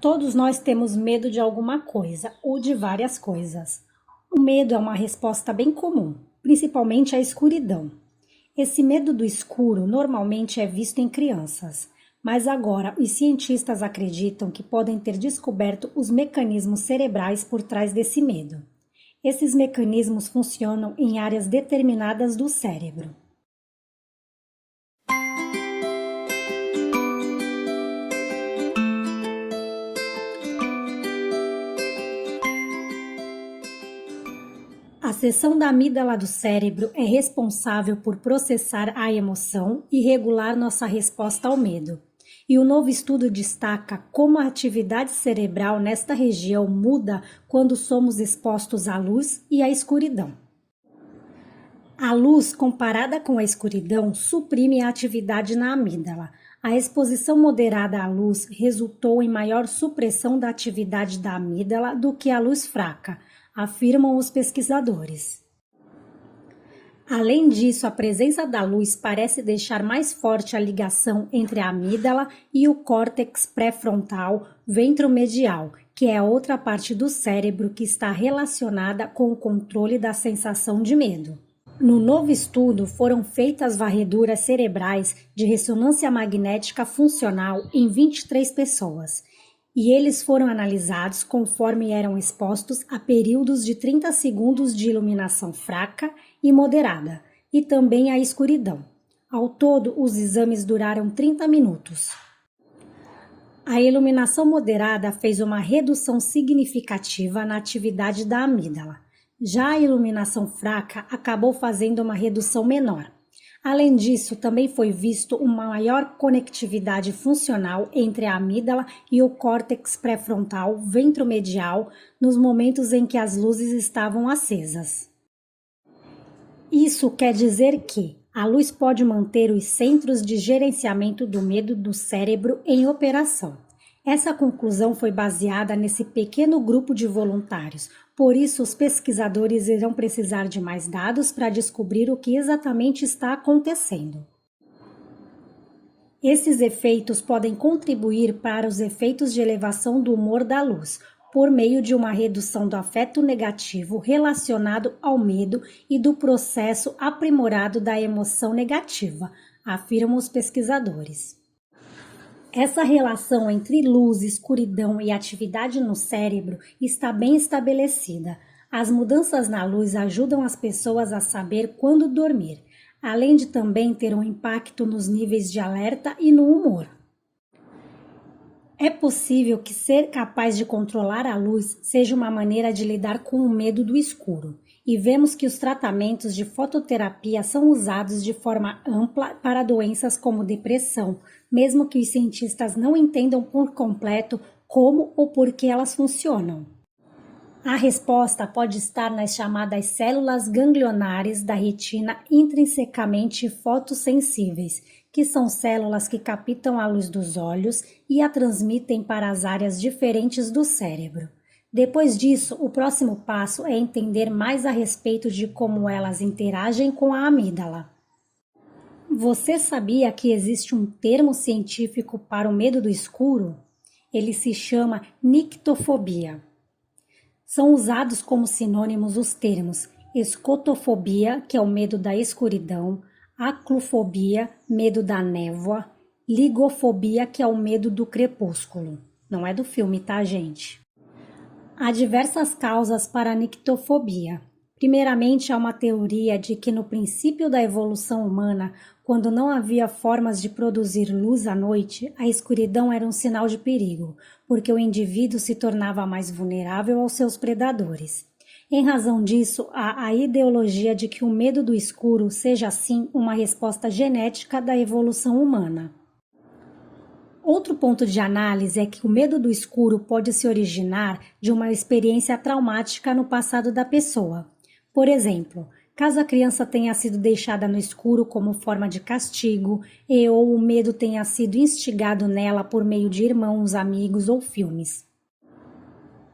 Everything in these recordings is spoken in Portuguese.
Todos nós temos medo de alguma coisa ou de várias coisas. O medo é uma resposta bem comum, principalmente à escuridão. Esse medo do escuro normalmente é visto em crianças, mas agora os cientistas acreditam que podem ter descoberto os mecanismos cerebrais por trás desse medo. Esses mecanismos funcionam em áreas determinadas do cérebro. A seção da amígdala do cérebro é responsável por processar a emoção e regular nossa resposta ao medo. E o novo estudo destaca como a atividade cerebral nesta região muda quando somos expostos à luz e à escuridão. A luz, comparada com a escuridão, suprime a atividade na amígdala. A exposição moderada à luz resultou em maior supressão da atividade da amígdala do que a luz fraca, afirmam os pesquisadores. Além disso, a presença da luz parece deixar mais forte a ligação entre a amígdala e o córtex pré-frontal ventromedial, que é a outra parte do cérebro que está relacionada com o controle da sensação de medo. No novo estudo, foram feitas varreduras cerebrais de ressonância magnética funcional em 23 pessoas, e eles foram analisados conforme eram expostos a períodos de 30 segundos de iluminação fraca e moderada, e também à escuridão. Ao todo, os exames duraram 30 minutos. A iluminação moderada fez uma redução significativa na atividade da amígdala. Já a iluminação fraca acabou fazendo uma redução menor. Além disso, também foi visto uma maior conectividade funcional entre a amígdala e o córtex pré-frontal ventromedial nos momentos em que as luzes estavam acesas. Isso quer dizer que a luz pode manter os centros de gerenciamento do medo do cérebro em operação. Essa conclusão foi baseada nesse pequeno grupo de voluntários, por isso os pesquisadores irão precisar de mais dados para descobrir o que exatamente está acontecendo. Esses efeitos podem contribuir para os efeitos de elevação do humor da luz, por meio de uma redução do afeto negativo relacionado ao medo e do processo aprimorado da emoção negativa, afirmam os pesquisadores. Essa relação entre luz, escuridão e atividade no cérebro está bem estabelecida. As mudanças na luz ajudam as pessoas a saber quando dormir, além de também ter um impacto nos níveis de alerta e no humor. É possível que ser capaz de controlar a luz seja uma maneira de lidar com o medo do escuro, e vemos que os tratamentos de fototerapia são usados de forma ampla para doenças como depressão, mesmo que os cientistas não entendam por completo como ou por que elas funcionam. A resposta pode estar nas chamadas células ganglionares da retina intrinsecamente fotossensíveis, que são células que captam a luz dos olhos e a transmitem para as áreas diferentes do cérebro. Depois disso, o próximo passo é entender mais a respeito de como elas interagem com a amígdala. Você sabia que existe um termo científico para o medo do escuro? Ele se chama nictofobia. São usados como sinônimos os termos escotofobia, que é o medo da escuridão, aclufobia, medo da névoa, ligofobia, que é o medo do crepúsculo. Não é do filme, tá, gente? Há diversas causas para a nictofobia. Primeiramente, há uma teoria de que no princípio da evolução humana, quando não havia formas de produzir luz à noite, a escuridão era um sinal de perigo, porque o indivíduo se tornava mais vulnerável aos seus predadores. Em razão disso, há a ideologia de que o medo do escuro seja, assim, uma resposta genética da evolução humana. Outro ponto de análise é que o medo do escuro pode se originar de uma experiência traumática no passado da pessoa. Por exemplo, caso a criança tenha sido deixada no escuro como forma de castigo ou o medo tenha sido instigado nela por meio de irmãos, amigos ou filmes.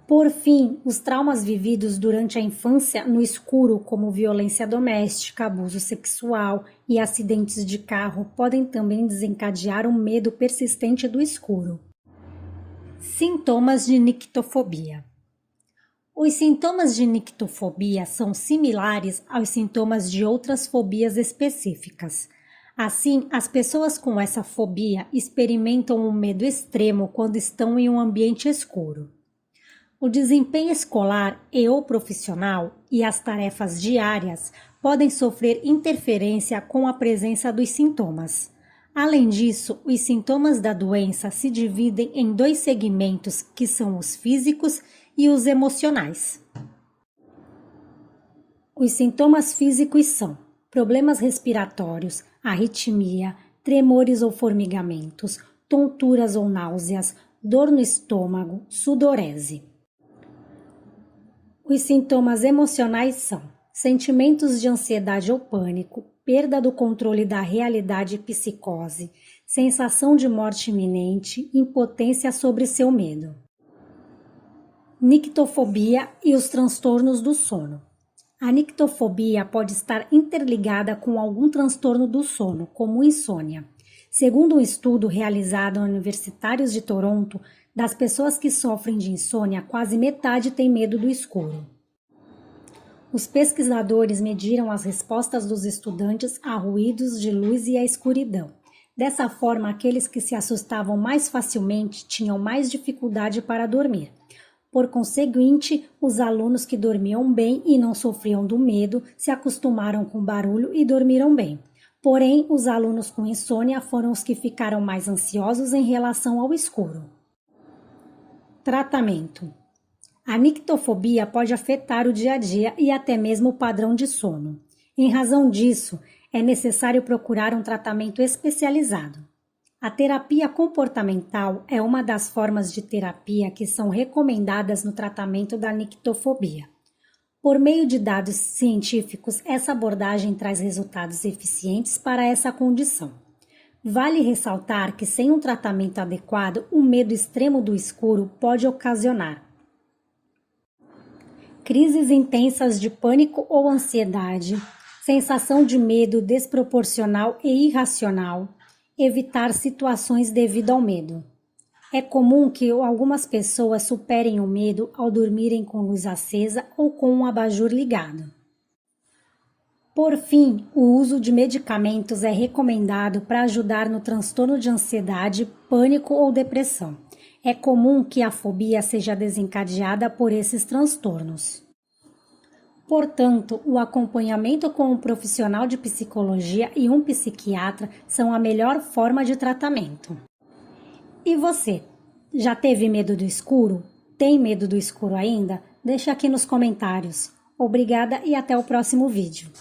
Por fim, os traumas vividos durante a infância no escuro, como violência doméstica, abuso sexual e acidentes de carro, podem também desencadear um medo persistente do escuro. Sintomas de nictofobia. Os sintomas de nictofobia são similares aos sintomas de outras fobias específicas. Assim, as pessoas com essa fobia experimentam um medo extremo quando estão em um ambiente escuro. O desempenho escolar e/ou profissional e as tarefas diárias podem sofrer interferência com a presença dos sintomas. Além disso, os sintomas da doença se dividem em dois segmentos, que são os físicos e os emocionais. Os sintomas físicos são problemas respiratórios, arritmia, tremores ou formigamentos, tonturas ou náuseas, dor no estômago, sudorese. Os sintomas emocionais são sentimentos de ansiedade ou pânico, perda do controle da realidade e psicose, sensação de morte iminente, impotência sobre seu medo. Nictofobia e os transtornos do sono. A nictofobia pode estar interligada com algum transtorno do sono, como insônia. Segundo um estudo realizado em universitários de Toronto, das pessoas que sofrem de insônia, quase metade tem medo do escuro. Os pesquisadores mediram as respostas dos estudantes a ruídos de luz e à escuridão. Dessa forma, aqueles que se assustavam mais facilmente tinham mais dificuldade para dormir. Por conseguinte, os alunos que dormiam bem e não sofriam do medo se acostumaram com o barulho e dormiram bem. Porém, os alunos com insônia foram os que ficaram mais ansiosos em relação ao escuro. Tratamento. A nictofobia pode afetar o dia a dia e até mesmo o padrão de sono. Em razão disso, é necessário procurar um tratamento especializado. A terapia comportamental é uma das formas de terapia que são recomendadas no tratamento da nictofobia. Por meio de dados científicos, essa abordagem traz resultados eficientes para essa condição. Vale ressaltar que sem um tratamento adequado, o medo extremo do escuro pode ocasionar crises intensas de pânico ou ansiedade, sensação de medo desproporcional e irracional, evitar situações devido ao medo. É comum que algumas pessoas superem o medo ao dormirem com luz acesa ou com um abajur ligado. Por fim, o uso de medicamentos é recomendado para ajudar no transtorno de ansiedade, pânico ou depressão. É comum que a fobia seja desencadeada por esses transtornos. Portanto, o acompanhamento com um profissional de psicologia e um psiquiatra são a melhor forma de tratamento. E você? Já teve medo do escuro? Tem medo do escuro ainda? Deixa aqui nos comentários. Obrigada e até o próximo vídeo.